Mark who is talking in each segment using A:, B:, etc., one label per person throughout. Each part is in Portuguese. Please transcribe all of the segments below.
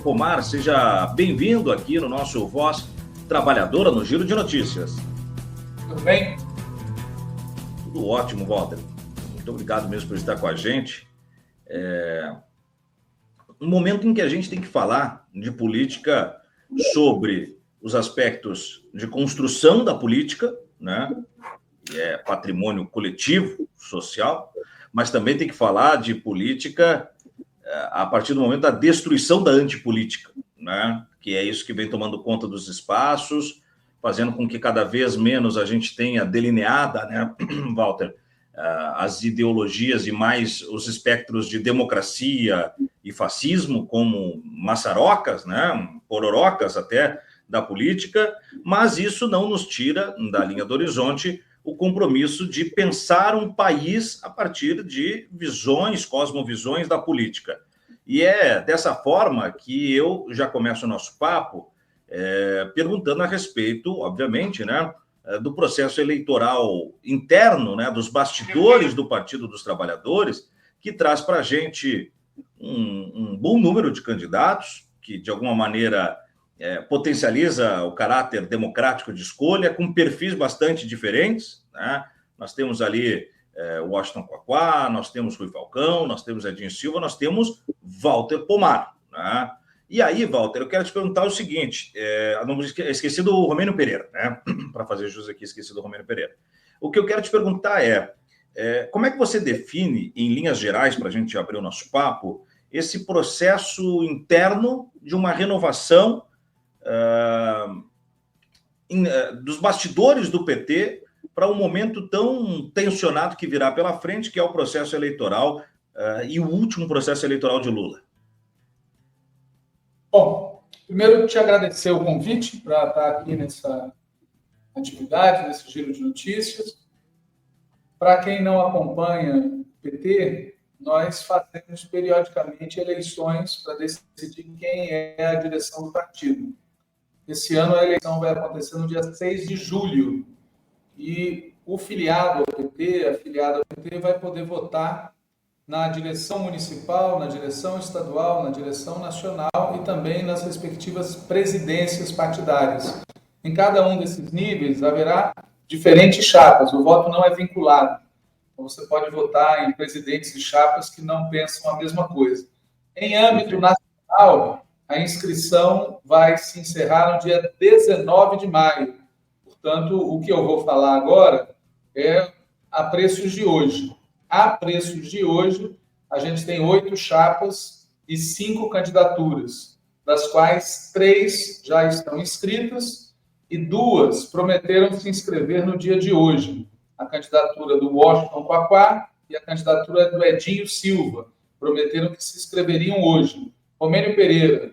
A: Pomar, seja bem-vindo aqui no nosso Voz Trabalhadora no Giro de Notícias.
B: Tudo bem?
A: Tudo ótimo, Walter. Muito obrigado mesmo por estar com a gente. Um momento em que a gente tem que falar de política sobre os aspectos de construção da política, né? Que é patrimônio coletivo, social, mas também tem que falar de política a partir do momento da destruição da antipolítica, né? Que é isso que vem tomando conta dos espaços, fazendo com que cada vez menos a gente tenha delineada, né, Walter, as ideologias e mais os espectros de democracia e fascismo como maçarocas, né, pororocas até da política, mas isso não nos tira da linha do horizonte o compromisso de pensar um país a partir de visões, cosmovisões da política. E é dessa forma que eu já começo o nosso papo perguntando a respeito, obviamente, né, do processo eleitoral interno, né, dos bastidores do Partido dos Trabalhadores, que traz para a gente um bom número de candidatos, que de alguma maneira potencializa o caráter democrático de escolha, com perfis bastante diferentes, né? Nós temos ali Washington Quaquá, nós temos Rui Falcão, nós temos Edinho Silva, nós temos Walter Pomar, né? E aí, Walter, eu quero te perguntar o seguinte, esqueci do Romênio Pereira, né? Para fazer jus aqui, esqueci do Romênio Pereira. O que eu quero te perguntar como é que você define, em linhas gerais, para a gente abrir o nosso papo, esse processo interno de uma renovação dos bastidores do PT para um momento tão tensionado que virá pela frente, que é o processo eleitoral e o último processo eleitoral de Lula?
B: Bom, primeiro te agradecer o convite para estar aqui nessa atividade, nesse giro de notícias. Para quem não acompanha o PT, nós fazemos periodicamente eleições para decidir quem é a direção do partido. Esse ano a eleição vai acontecer no dia 6 de julho e o filiado ao PT, a filiada ao PT, vai poder votar na direção municipal, na direção estadual, na direção nacional e também nas respectivas presidências partidárias. Em cada um desses níveis haverá diferentes chapas, o voto não é vinculado. Você pode votar em presidentes de chapas que não pensam a mesma coisa. Em âmbito nacional, a inscrição vai se encerrar no dia 19 de maio. Portanto, o que eu vou falar agora é a preços de hoje. A preços de hoje, a gente tem 8 chapas e 5 candidaturas, das quais 3 já estão inscritas e 2 prometeram se inscrever no dia de hoje. A candidatura do Washington Quaquá e a candidatura do Edinho Silva. Prometeram que se inscreveriam hoje. Romênio Pereira,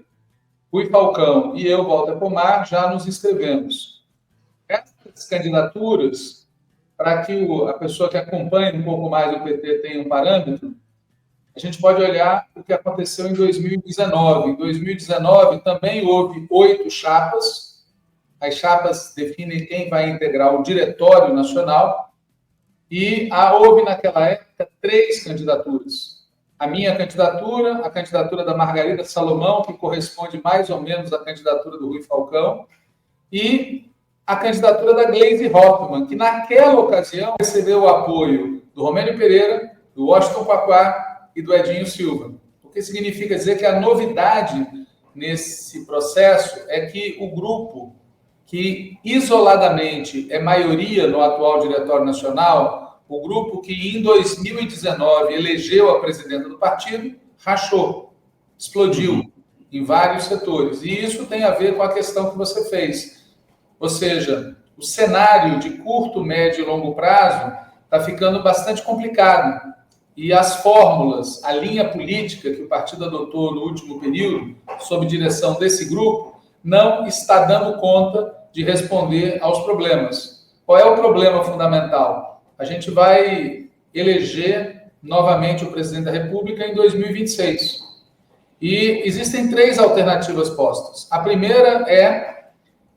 B: Rui Falcão e eu, Walter Pomar, já nos inscrevemos. Essas candidaturas, para que a pessoa que acompanha um pouco mais o PT tenha um parâmetro, a gente pode olhar o que aconteceu em 2019. Em 2019 também houve 8 chapas. As chapas definem quem vai integrar o Diretório Nacional. E houve, naquela época, 3 candidaturas. A minha candidatura, a candidatura da Margarida Salomão, que corresponde mais ou menos à candidatura do Rui Falcão, e a candidatura da Gleisi Hoffmann, que naquela ocasião recebeu o apoio do Romênio Pereira, do Washington Quaquá e do Edinho Silva. O que significa dizer que a novidade nesse processo é que o grupo que isoladamente é maioria no atual Diretório Nacional, o grupo que em 2019 elegeu a presidenta do partido, rachou, explodiu em vários setores. E isso tem a ver com a questão que você fez. Ou seja, o cenário de curto, médio e longo prazo está ficando bastante complicado. E as fórmulas, a linha política que o partido adotou no último período, sob direção desse grupo, não está dando conta de responder aos problemas. Qual é o problema fundamental? A gente vai eleger novamente o presidente da República em 2026. E existem 3 alternativas postas. A primeira é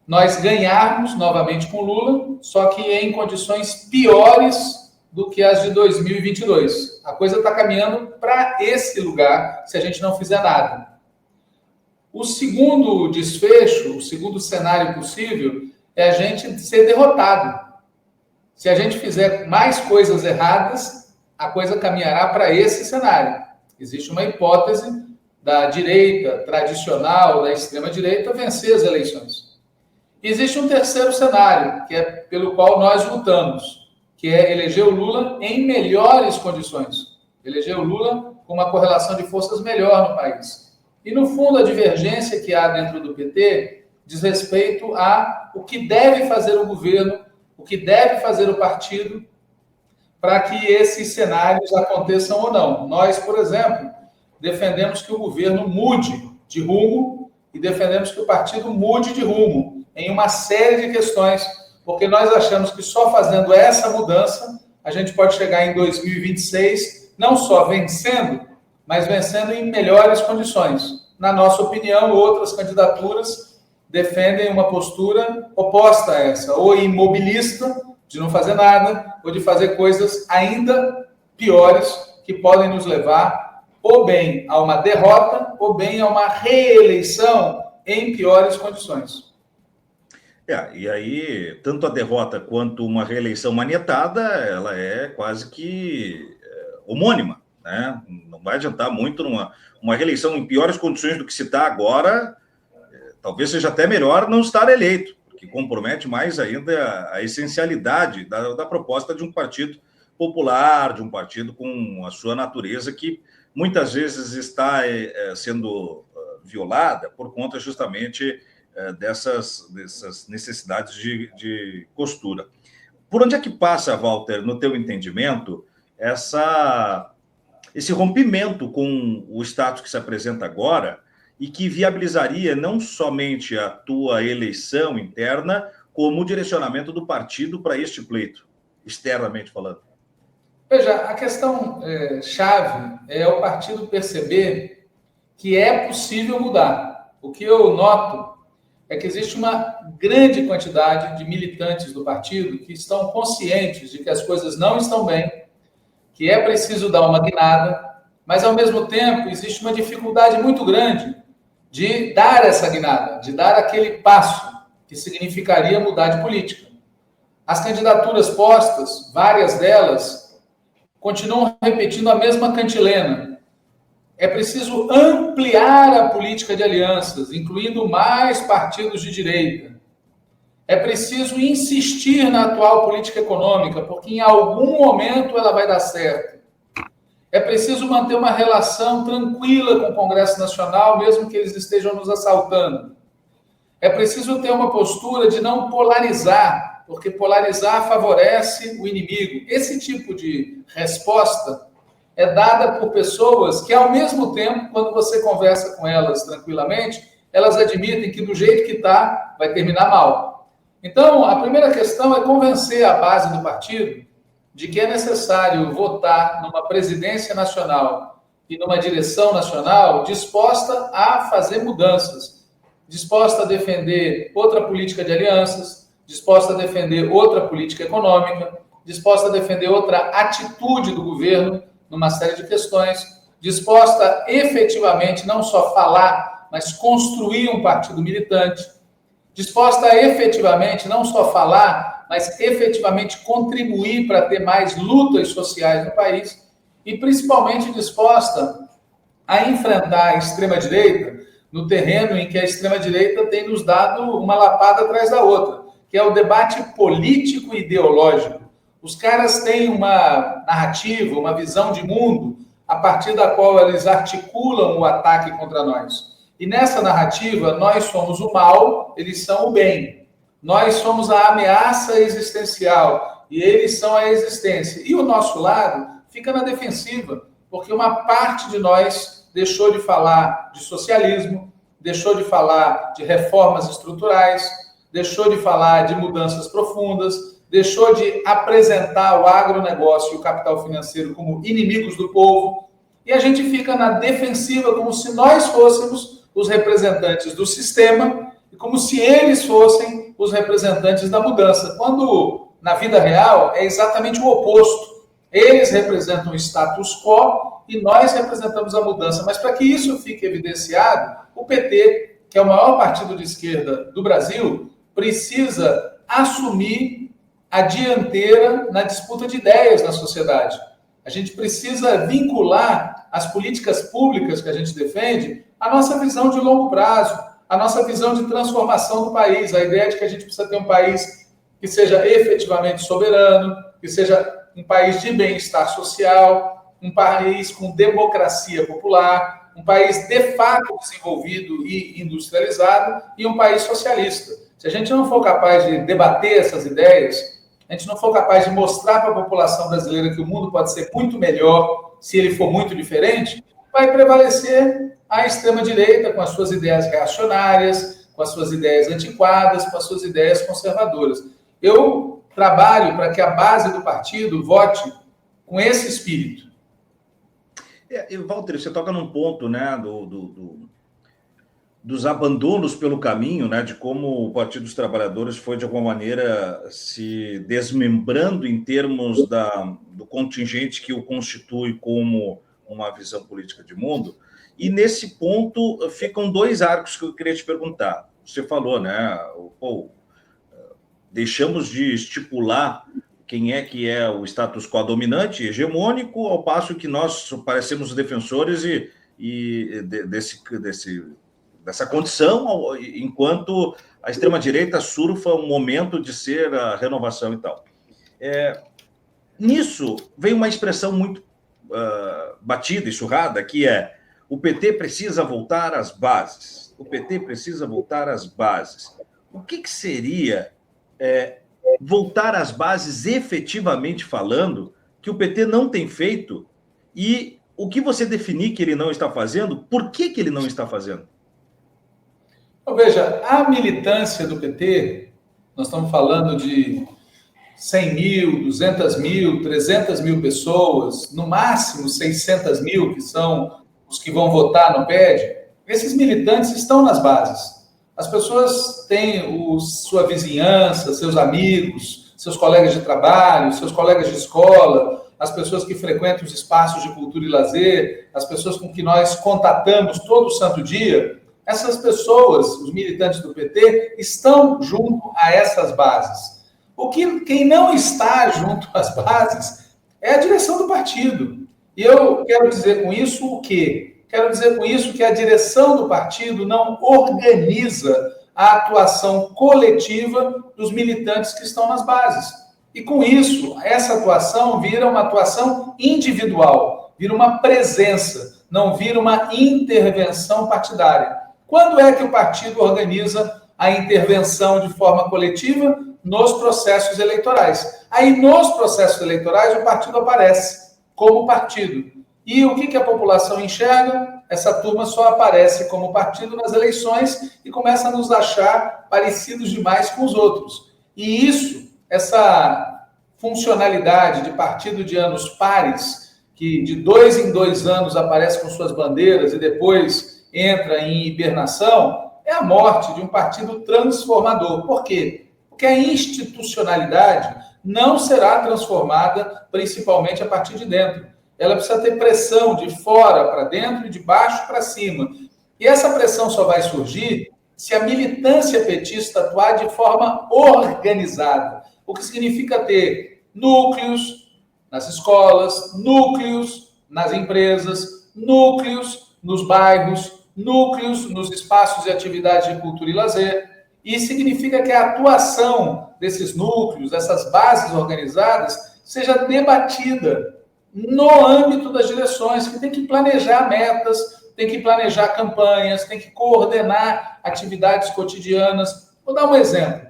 B: nós ganharmos novamente com Lula, só que em condições piores do que as de 2022. A coisa está caminhando para esse lugar se a gente não fizer nada. O segundo desfecho, o segundo cenário possível, é a gente ser derrotado. Se a gente fizer mais coisas erradas, a coisa caminhará para esse cenário. Existe uma hipótese da direita tradicional, da extrema-direita, vencer as eleições. Existe um terceiro cenário, que é pelo qual nós lutamos, que é eleger o Lula em melhores condições. Eleger o Lula com uma correlação de forças melhor no país. E, no fundo, a divergência que há dentro do PT diz respeito a o que deve fazer o governo, o que deve fazer o partido para que esses cenários aconteçam ou não. Nós, por exemplo, defendemos que o governo mude de rumo e defendemos que o partido mude de rumo em uma série de questões, porque nós achamos que só fazendo essa mudança a gente pode chegar em 2026 não só vencendo, mas vencendo em melhores condições. Na nossa opinião, outras candidaturas defendem uma postura oposta a essa, ou imobilista, de não fazer nada, ou de fazer coisas ainda piores, que podem nos levar ou bem a uma derrota, ou bem a uma reeleição em piores condições.
A: E aí, tanto a derrota quanto uma reeleição manietada, ela é quase que homônima, né? Não vai adiantar muito uma reeleição em piores condições do que se está agora, talvez seja até melhor não estar eleito, porque compromete mais ainda a essencialidade da proposta de um partido popular, de um partido com a sua natureza, que muitas vezes está sendo violada por conta justamente dessas necessidades de costura. Por onde é que passa, Walter, no teu entendimento, esse rompimento com o status que se apresenta agora e que viabilizaria não somente a tua eleição interna, como o direcionamento do partido para este pleito, externamente falando?
B: Veja, a questão chave é o partido perceber que é possível mudar. O que eu noto é que existe uma grande quantidade de militantes do partido que estão conscientes de que as coisas não estão bem, que é preciso dar uma guinada, mas, ao mesmo tempo, existe uma dificuldade muito grande de dar essa guinada, de dar aquele passo que significaria mudar de política. As candidaturas postas, várias delas, continuam repetindo a mesma cantilena. É preciso ampliar a política de alianças, incluindo mais partidos de direita. É preciso insistir na atual política econômica, porque em algum momento ela vai dar certo. É preciso manter uma relação tranquila com o Congresso Nacional, mesmo que eles estejam nos assaltando. É preciso ter uma postura de não polarizar, porque polarizar favorece o inimigo. Esse tipo de resposta é dada por pessoas que, ao mesmo tempo, quando você conversa com elas tranquilamente, elas admitem que do jeito que está, vai terminar mal. Então, a primeira questão é convencer a base do partido de que é necessário votar numa presidência nacional e numa direção nacional disposta a fazer mudanças, disposta a defender outra política de alianças, disposta a defender outra política econômica, disposta a defender outra atitude do governo numa série de questões, disposta efetivamente não só falar, mas construir um partido militante, disposta a efetivamente não só falar, mas efetivamente contribuir para ter mais lutas sociais no país e principalmente disposta a enfrentar a extrema-direita no terreno em que a extrema-direita tem nos dado uma lapada atrás da outra, que é o debate político e ideológico. Os caras têm uma narrativa, uma visão de mundo a partir da qual eles articulam o ataque contra nós. E nessa narrativa, nós somos o mal, eles são o bem. Nós somos a ameaça existencial e eles são a existência. E o nosso lado fica na defensiva, porque uma parte de nós deixou de falar de socialismo, deixou de falar de reformas estruturais, deixou de falar de mudanças profundas, deixou de apresentar o agronegócio e o capital financeiro como inimigos do povo, e a gente fica na defensiva como se nós fôssemos os representantes do sistema e como se eles fossem os representantes da mudança, quando, na vida real, é exatamente o oposto. Eles representam o status quo e nós representamos a mudança. Mas para que isso fique evidenciado, o PT, que é o maior partido de esquerda do Brasil, precisa assumir a dianteira na disputa de ideias na sociedade. A gente precisa vincular as políticas públicas que a gente defende à nossa visão de longo prazo, à nossa visão de transformação do país, a ideia de que a gente precisa ter um país que seja efetivamente soberano, que seja um país de bem-estar social, um país com democracia popular, um país de fato desenvolvido e industrializado e um país socialista. Se a gente não for capaz de debater essas ideias, a gente não for capaz de mostrar para a população brasileira que o mundo pode ser muito melhor se ele for muito diferente, vai prevalecer a extrema-direita com as suas ideias reacionárias, com as suas ideias antiquadas, com as suas ideias conservadoras. Eu trabalho para que a base do partido vote com esse espírito.
A: Walter, você toca num ponto, né, dos abandonos pelo caminho, né, de como o Partido dos Trabalhadores foi, de alguma maneira, se desmembrando em termos do contingente que o constitui como uma visão política de mundo. E, nesse ponto, ficam dois arcos que eu queria te perguntar. Você falou, né, deixamos de estipular quem é que é o status quo dominante, hegemônico, ao passo que nós parecemos defensores dessa condição, enquanto a extrema-direita surfa um momento de ser a renovação e tal. Nisso vem uma expressão muito batida e surrada, que é: o PT precisa voltar às bases. O PT precisa voltar às bases. O que seria voltar às bases, efetivamente falando, que o PT não tem feito? E o que você definir que ele não está fazendo, por que ele não está fazendo?
B: Então, veja, a militância do PT, nós estamos falando de 100 mil, 200 mil, 300 mil pessoas, no máximo 600 mil, que são os que vão votar no PED. Esses militantes estão nas bases. As pessoas têm sua vizinhança, seus amigos, seus colegas de trabalho, seus colegas de escola, as pessoas que frequentam os espaços de cultura e lazer, as pessoas com que nós contatamos todo santo dia. Essas pessoas, os militantes do PT, estão junto a essas bases. Quem não está junto às bases é a direção do partido. E eu quero dizer com isso o quê? Quero dizer com isso que a direção do partido não organiza a atuação coletiva dos militantes que estão nas bases. E com isso, essa atuação vira uma atuação individual, vira uma presença, não vira uma intervenção partidária. Quando é que o partido organiza a intervenção de forma coletiva? Nos processos eleitorais. Aí, nos processos eleitorais, o partido aparece como partido. E o que a população enxerga? Essa turma só aparece como partido nas eleições e começa a nos achar parecidos demais com os outros. E essa funcionalidade de partido de anos pares, que de 2 em 2 anos aparece com suas bandeiras e depois entra em hibernação, é a morte de um partido transformador. Por quê? Porque a institucionalidade não será transformada principalmente a partir de dentro. Ela precisa ter pressão de fora para dentro e de baixo para cima. E essa pressão só vai surgir se a militância petista atuar de forma organizada. O que significa ter núcleos nas escolas, núcleos nas empresas, núcleos nos bairros, núcleos nos espaços de atividade de cultura e lazer. E significa que a atuação desses núcleos, dessas bases organizadas, seja debatida no âmbito das direções, que tem que planejar metas, tem que planejar campanhas, tem que coordenar atividades cotidianas. Vou dar um exemplo.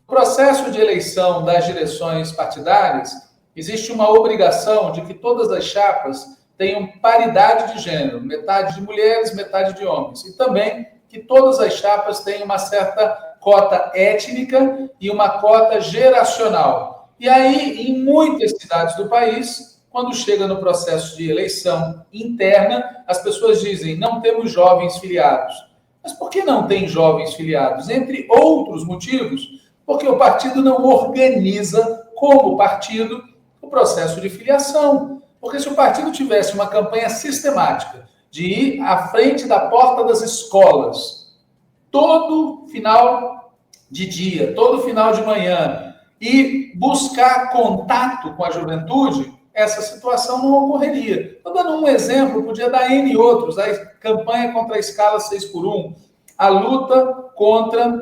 B: No processo de eleição das direções partidárias, existe uma obrigação de que todas as chapas tenham paridade de gênero, metade de mulheres, metade de homens. E também que todas as chapas tenham uma certa cota étnica e uma cota geracional. E aí, em muitas cidades do país, quando chega no processo de eleição interna, as pessoas dizem: não temos jovens filiados. Mas por que não tem jovens filiados? Entre outros motivos, porque o partido não organiza, como partido, o processo de filiação. Porque se o partido tivesse uma campanha sistemática de ir à frente da porta das escolas, todo final de dia, todo final de manhã, e buscar contato com a juventude, essa situação não ocorreria. Estou dando um exemplo, podia dar N outros, a campanha contra a escala 6x1, a luta contra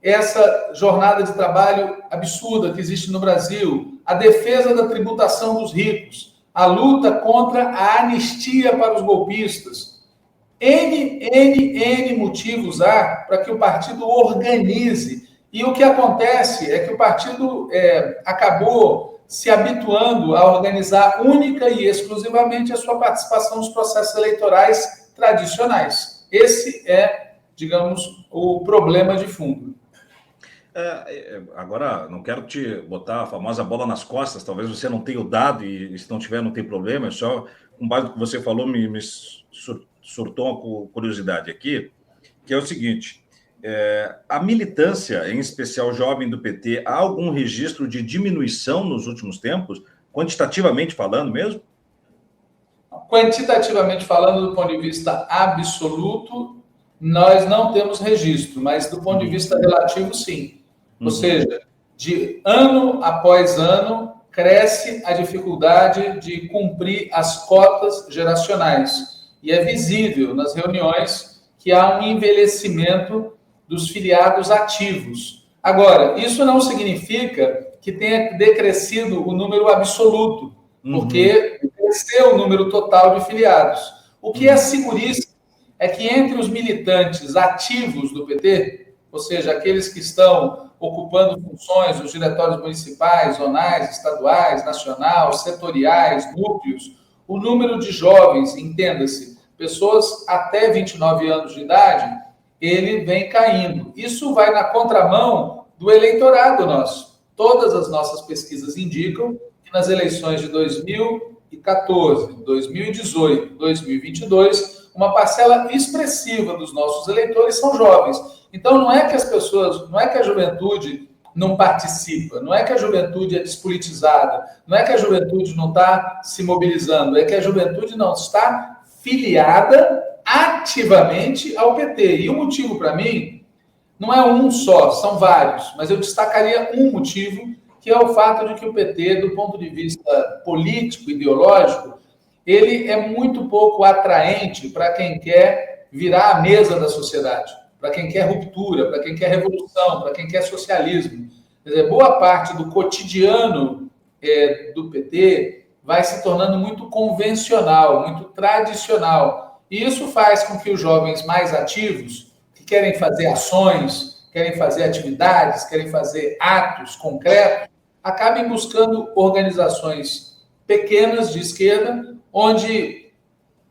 B: essa jornada de trabalho absurda que existe no Brasil, a defesa da tributação dos ricos, a luta contra a anistia para os golpistas. N motivos há para que o partido organize. E o que acontece é que o partido acabou se habituando a organizar única e exclusivamente a sua participação nos processos eleitorais tradicionais. Esse é, digamos, o problema de fundo.
A: Agora, não quero te botar a famosa bola nas costas, talvez você não tenha o dado e se não tiver, não tem problema, é só, com base no que você falou, me surtou uma curiosidade aqui, que é o seguinte, a militância, em especial jovem do PT, há algum registro de diminuição nos últimos tempos, quantitativamente falando mesmo?
B: Quantitativamente falando, do ponto de vista absoluto, nós não temos registro, mas do ponto de vista relativo, sim. Ou seja, de ano após ano, cresce a dificuldade de cumprir as cotas geracionais. E é visível nas reuniões que há um envelhecimento dos filiados ativos. Agora, isso não significa que tenha decrescido o número absoluto, porque cresceu o número total de filiados. O que é seguríssimo é que entre os militantes ativos do PT, ou seja, aqueles que estão ocupando funções nos diretórios municipais, zonais, estaduais, nacional, setoriais, núcleos, o número de jovens, entenda-se, pessoas até 29 anos de idade, ele vem caindo. Isso vai na contramão do eleitorado nosso. Todas as nossas pesquisas indicam que nas eleições de 2014, 2018, 2022, uma parcela expressiva dos nossos eleitores são jovens. Então, não é que as pessoas, não é que a juventude não participa, não é que a juventude é despolitizada, não é que a juventude não está se mobilizando, é que a juventude não está filiada ativamente ao PT. E o motivo, para mim, não é um só, são vários, mas eu destacaria um motivo, que é o fato de que o PT, do ponto de vista político, ideológico, ele é muito pouco atraente para quem quer virar a mesa da sociedade, para quem quer ruptura, para quem quer revolução, para quem quer socialismo. Quer dizer, boa parte do cotidiano do PT vai se tornando muito convencional, muito tradicional. E isso faz com que os jovens mais ativos, que querem fazer ações, querem fazer atividades, querem fazer atos concretos, acabem buscando organizações pequenas de esquerda, onde,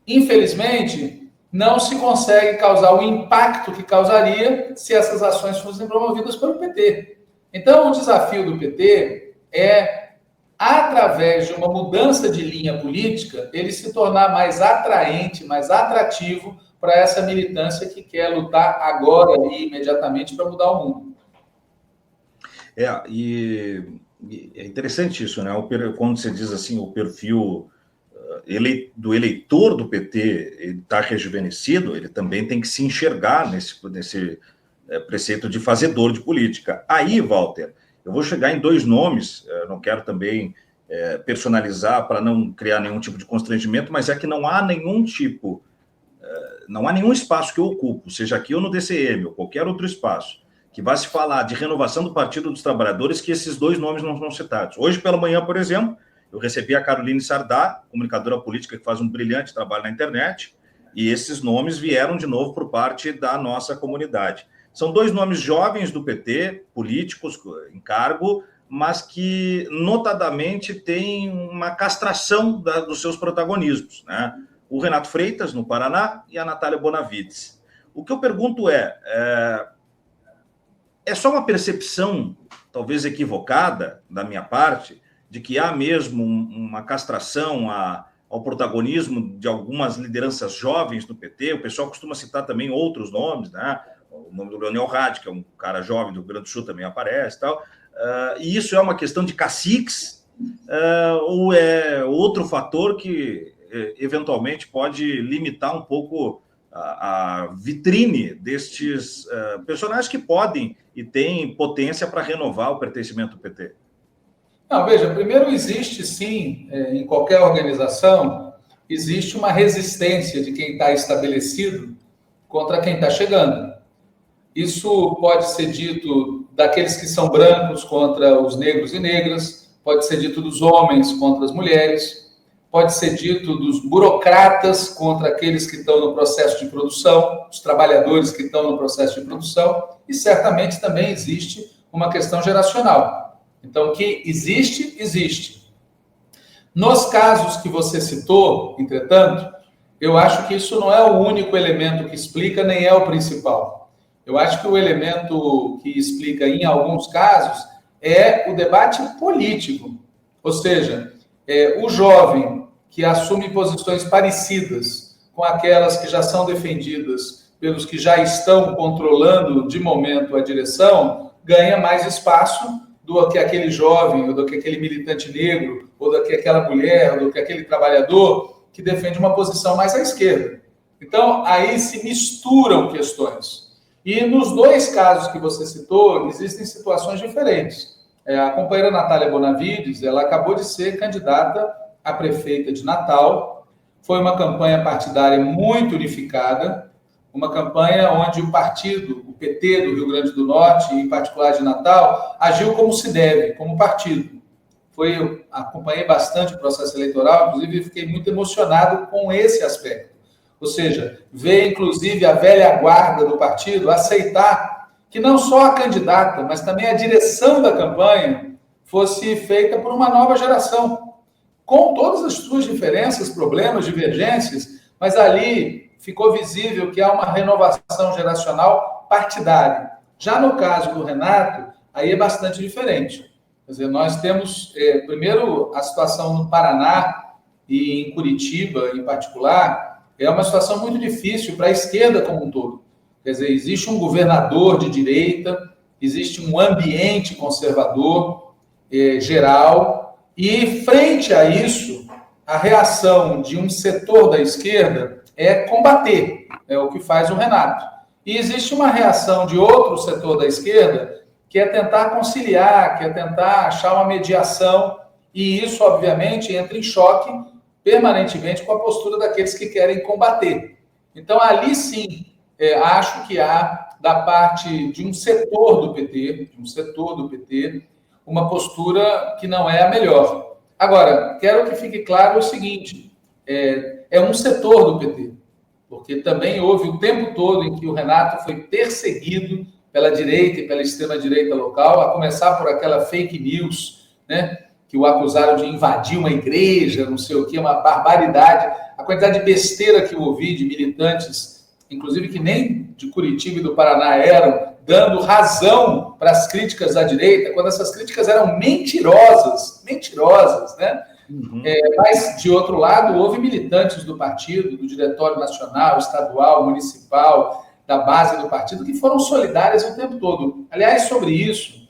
B: infelizmente, não se consegue causar o impacto que causaria se essas ações fossem promovidas pelo PT. Então, o desafio do PT é, através de uma mudança de linha política, ele se tornar mais atraente, mais atrativo para essa militância que quer lutar agora e imediatamente para mudar o mundo.
A: E é interessante isso, né? Quando você diz assim, o perfil do eleitor do PT está rejuvenescido, ele também tem que se enxergar nesse preceito de fazedor de política. Aí, Walter, eu vou chegar em dois nomes, não quero também personalizar para não criar nenhum tipo de constrangimento, mas é que não há nenhum espaço que eu ocupo, seja aqui ou no DCM, ou qualquer outro espaço, que vai se falar de renovação do Partido dos Trabalhadores, que esses dois nomes não são citados. Hoje pela manhã, por exemplo, eu recebi a Caroline Sardá, comunicadora política que faz um brilhante trabalho na internet, e esses nomes vieram de novo por parte da nossa comunidade. São dois nomes jovens do PT, políticos em cargo, mas que notadamente têm uma castração dos seus protagonismos, né? O Renato Freitas, no Paraná, e a Natália Bonavides. O que eu pergunto é só uma percepção, talvez equivocada, da minha parte, de que há mesmo uma castração ao protagonismo de algumas lideranças jovens do PT? O pessoal costuma citar também outros nomes, né? O nome do Leonel Rade, que é um cara jovem do Rio Grande do Sul, também aparece e tal. E isso é uma questão de caciques ou é outro fator que eventualmente pode limitar um pouco a vitrine destes personagens que podem e têm potência para renovar o pertencimento do PT?
B: Não, veja, primeiro existe sim, em qualquer organização, existe uma resistência de quem está estabelecido contra quem está chegando. Isso pode ser dito daqueles que são brancos contra os negros e negras, pode ser dito dos homens contra as mulheres, pode ser dito dos burocratas contra aqueles que estão no processo de produção, os trabalhadores que estão no processo de produção, e certamente também existe uma questão geracional. Então, que existe, existe. Nos casos que você citou, entretanto, eu acho que isso não é o único elemento que explica, nem é o principal. Eu acho que o elemento que explica, em alguns casos, é o debate político. Ou seja, o jovem que assume posições parecidas com aquelas que já são defendidas pelos que já estão controlando, de momento, a direção, ganha mais espaço do que aquele jovem, ou do que aquele militante negro, ou do que aquela mulher, ou do que aquele trabalhador que defende uma posição mais à esquerda. Então, aí se misturam questões. E nos dois casos que você citou, existem situações diferentes. A companheira Natália Bonavides, ela acabou de ser candidata a prefeita de Natal. Foi uma campanha partidária muito unificada, uma campanha onde o partido, o PT do Rio Grande do Norte, em particular de Natal, agiu como se deve, como partido. Acompanhei bastante o processo eleitoral, inclusive fiquei muito emocionado com esse aspecto. Ou seja, ver inclusive a velha guarda do partido aceitar que não só a candidata, mas também a direção da campanha fosse feita por uma nova geração, com todas as suas diferenças, problemas, divergências, mas ali ficou visível que há uma renovação geracional partidária. Já no caso do Renato, aí é bastante diferente. Quer dizer, nós temos, primeiro, a situação no Paraná e em Curitiba, em particular, é uma situação muito difícil para a esquerda como um todo. Quer dizer, existe um governador de direita, existe um ambiente conservador geral, e frente a isso, a reação de um setor da esquerda é combater, é o que faz o Renato. E existe uma reação de outro setor da esquerda que é tentar conciliar, que é tentar achar uma mediação, e isso, obviamente, entra em choque permanentemente com a postura daqueles que querem combater. Então, ali sim, acho que há, da parte de um setor do PT, uma postura que não é a melhor. Agora, quero que fique claro o seguinte, é um setor do PT, porque também houve o tempo todo em que o Renato foi perseguido pela direita e pela extrema-direita local, a começar por aquela fake news, né, que o acusaram de invadir uma igreja, não sei o quê, uma barbaridade. A quantidade de besteira que eu ouvi de militantes, inclusive que nem de Curitiba e do Paraná eram, dando razão para as críticas da direita, quando essas críticas eram mentirosas, né? Uhum. Mas, de outro lado, houve militantes do partido, do Diretório Nacional, Estadual, Municipal, da base do partido, que foram solidárias o tempo todo. Aliás, sobre isso,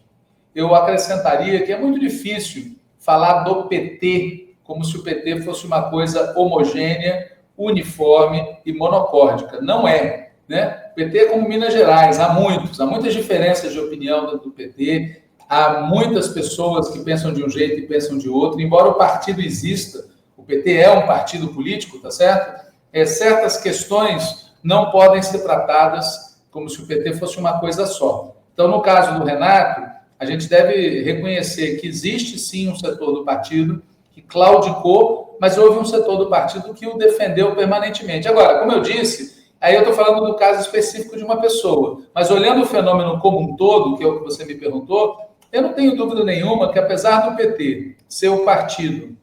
B: eu acrescentaria que é muito difícil falar do PT como se o PT fosse uma coisa homogênea, uniforme e monocórdica. Não é, né? O PT é como Minas Gerais, há muitas diferenças de opinião dentro do PT, há muitas pessoas que pensam de um jeito e pensam de outro, embora o partido exista, o PT é um partido político, tá certo? Certas questões não podem ser tratadas como se o PT fosse uma coisa só. Então, no caso do Renato, a gente deve reconhecer que existe sim um setor do partido que claudicou, mas houve um setor do partido que o defendeu permanentemente. Agora, como eu disse, aí eu estou falando do caso específico de uma pessoa, mas olhando o fenômeno como um todo, que é o que você me perguntou, eu não tenho dúvida nenhuma que, apesar do PT ser o partido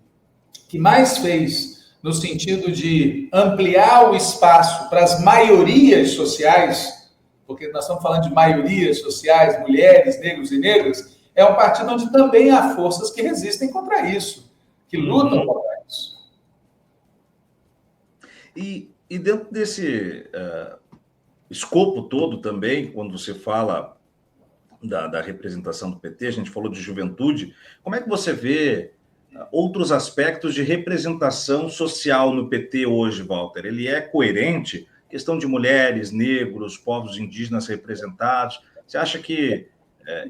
B: que mais fez no sentido de ampliar o espaço para as maiorias sociais, porque nós estamos falando de maiorias sociais, mulheres, negros e negras, é um partido onde também há forças que resistem contra isso, que lutam contra isso.
A: E dentro desse escopo todo também, quando você fala da representação do PT, a gente falou de juventude, como é que você vê outros aspectos de representação social no PT hoje, Walter? Ele é coerente? Questão de mulheres, negros, povos indígenas representados. Você acha que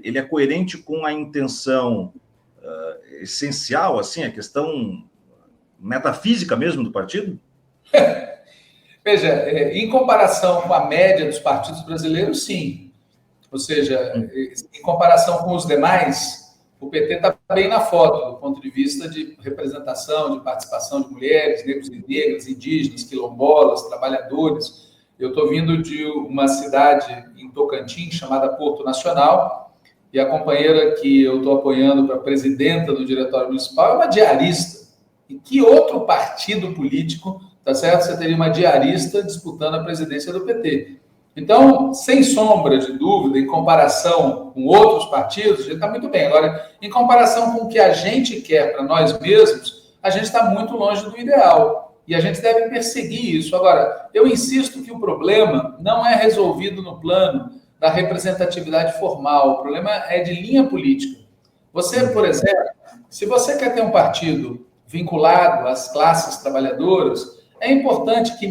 A: ele é coerente com a intenção essencial, assim, a questão metafísica mesmo do partido?
B: Veja, em comparação com a média dos partidos brasileiros, sim. Ou seja, em comparação com os demais, o PT está bem na foto, do ponto de vista de representação, de participação de mulheres, negros e negras, indígenas, quilombolas, trabalhadores. Eu estou vindo de uma cidade em Tocantins, chamada Porto Nacional, e a companheira que eu estou apoiando para presidenta do Diretório Municipal é uma diarista. E que outro partido político, tá certo? Você teria uma diarista disputando a presidência do PT. Então, sem sombra de dúvida, em comparação com outros partidos, a gente está muito bem. Agora, em comparação com o que a gente quer para nós mesmos, a gente está muito longe do ideal. E a gente deve perseguir isso. Agora, eu insisto que o problema não é resolvido no plano da representatividade formal. O problema é de linha política. Você, por exemplo, se você quer ter um partido vinculado às classes trabalhadoras, é importante que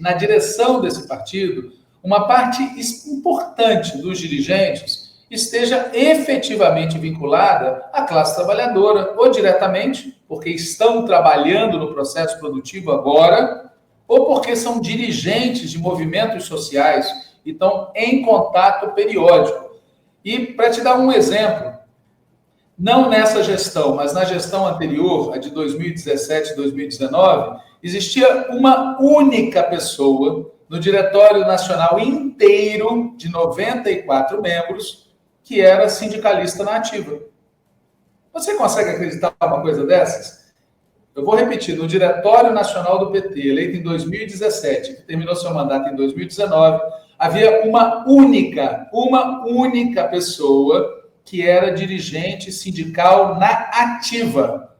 B: na direção desse partido, uma parte importante dos dirigentes esteja efetivamente vinculada à classe trabalhadora, ou diretamente, porque estão trabalhando no processo produtivo agora, ou porque são dirigentes de movimentos sociais e estão em contato periódico. E, para te dar um exemplo, não nessa gestão, mas na gestão anterior, a de 2017 e 2019, existia uma única pessoa no Diretório Nacional inteiro, de 94 membros, que era sindicalista na ativa. Você consegue acreditar uma coisa dessas? Eu vou repetir, no Diretório Nacional do PT, eleito em 2017, que terminou seu mandato em 2019, havia uma única pessoa que era dirigente sindical na ativa.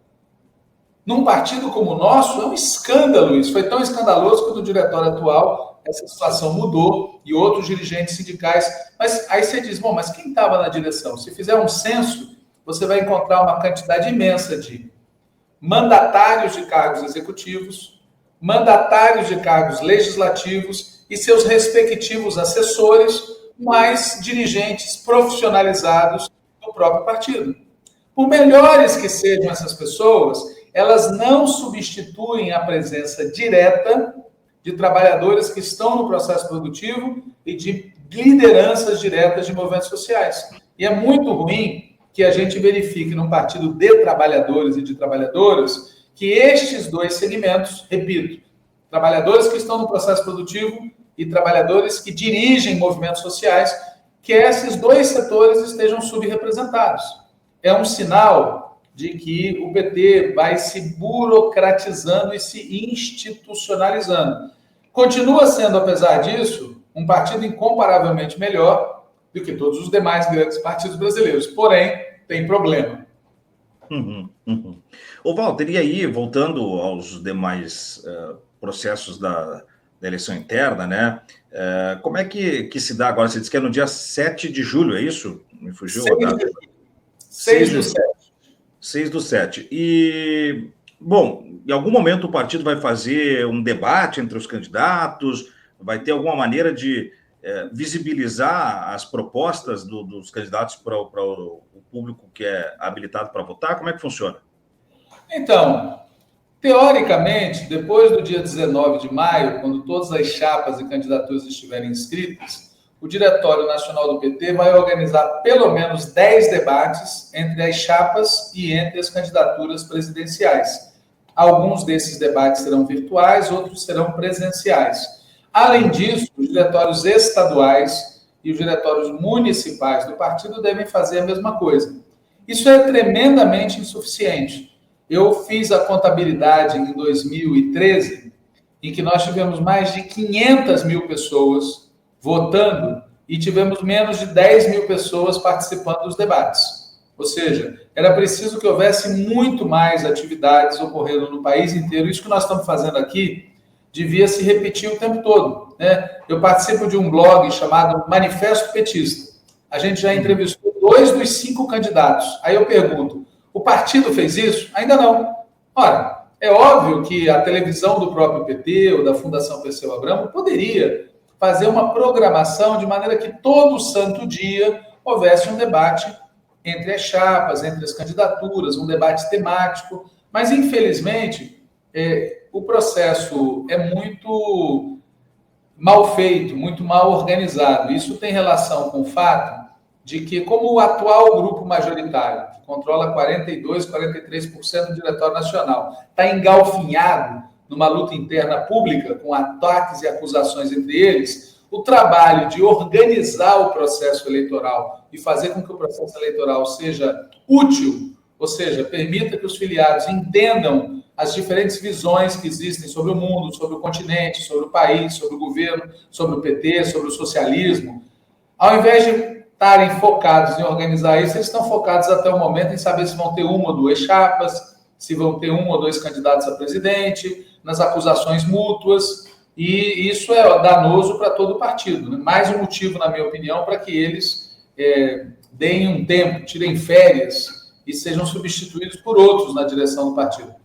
B: Num partido como o nosso, é um escândalo isso. Foi tão escandaloso que no diretório atual essa situação mudou e outros dirigentes sindicais. Mas aí você diz, bom, mas quem estava na direção? Se fizer um censo, você vai encontrar uma quantidade imensa de mandatários de cargos executivos, mandatários de cargos legislativos e seus respectivos assessores, mais dirigentes profissionalizados do próprio partido. Por melhores que sejam essas pessoas, elas não substituem a presença direta de trabalhadores que estão no processo produtivo e de lideranças diretas de movimentos sociais. E é muito ruim que a gente verifique num partido de trabalhadores e de trabalhadoras que estes dois segmentos, repito, trabalhadores que estão no processo produtivo e trabalhadores que dirigem movimentos sociais, que esses dois setores estejam subrepresentados. É um sinal de que o PT vai se burocratizando e se institucionalizando. Continua sendo, apesar disso, um partido incomparavelmente melhor do que todos os demais grandes partidos brasileiros. Porém, tem problema.
A: Ô, Walter, e aí, voltando aos demais processos da eleição interna, né? Como é que se dá agora? Você disse que é no dia 7 de julho, é isso? Me fugiu a data. 6/7. E, bom, em algum momento o partido vai fazer um debate entre os candidatos, vai ter alguma maneira de visibilizar as propostas dos candidatos para o público que é habilitado para votar? Como é que funciona?
B: Então, teoricamente, depois do dia 19 de maio, quando todas as chapas e candidaturas estiverem inscritas, o Diretório Nacional do PT vai organizar pelo menos 10 debates entre as chapas e entre as candidaturas presidenciais. Alguns desses debates serão virtuais, outros serão presenciais. Além disso, os diretórios estaduais e os diretórios municipais do partido devem fazer a mesma coisa. Isso é tremendamente insuficiente. Eu fiz a contabilidade em 2013, em que nós tivemos mais de 500 mil pessoas votando e tivemos menos de 10 mil pessoas participando dos debates. Ou seja, era preciso que houvesse muito mais atividades ocorrendo no país inteiro. Isso que nós estamos fazendo aqui devia se repetir o tempo todo, né? Eu participo de um blog chamado Manifesto Petista. A gente já entrevistou 2 dos 5 candidatos. Aí eu pergunto, O partido fez isso? Ainda não. Ora, é óbvio que a televisão do próprio PT ou da Fundação Perseu Abramo poderia fazer uma programação de maneira que todo santo dia houvesse um debate entre as chapas, entre as candidaturas, um debate temático, mas, infelizmente, o processo é muito mal feito, muito mal organizado. Isso tem relação com o fato de que, como o atual grupo majoritário, que controla 42%, 43% do Diretório Nacional, está engalfinhado numa luta interna pública, com ataques e acusações entre eles, o trabalho de organizar o processo eleitoral e fazer com que o processo eleitoral seja útil, ou seja, permita que os filiados entendam as diferentes visões que existem sobre o mundo, sobre o continente, sobre o país, sobre o governo, sobre o PT, sobre o socialismo, ao invés de estarem focados em organizar isso, eles estão focados até o momento em saber se vão ter uma ou duas chapas, se vão ter um ou dois candidatos a presidente, nas acusações mútuas, e isso é danoso para todo o partido. Né? Mais um motivo, na minha opinião, para que eles deem um tempo, tirem férias e sejam substituídos por outros na direção do partido.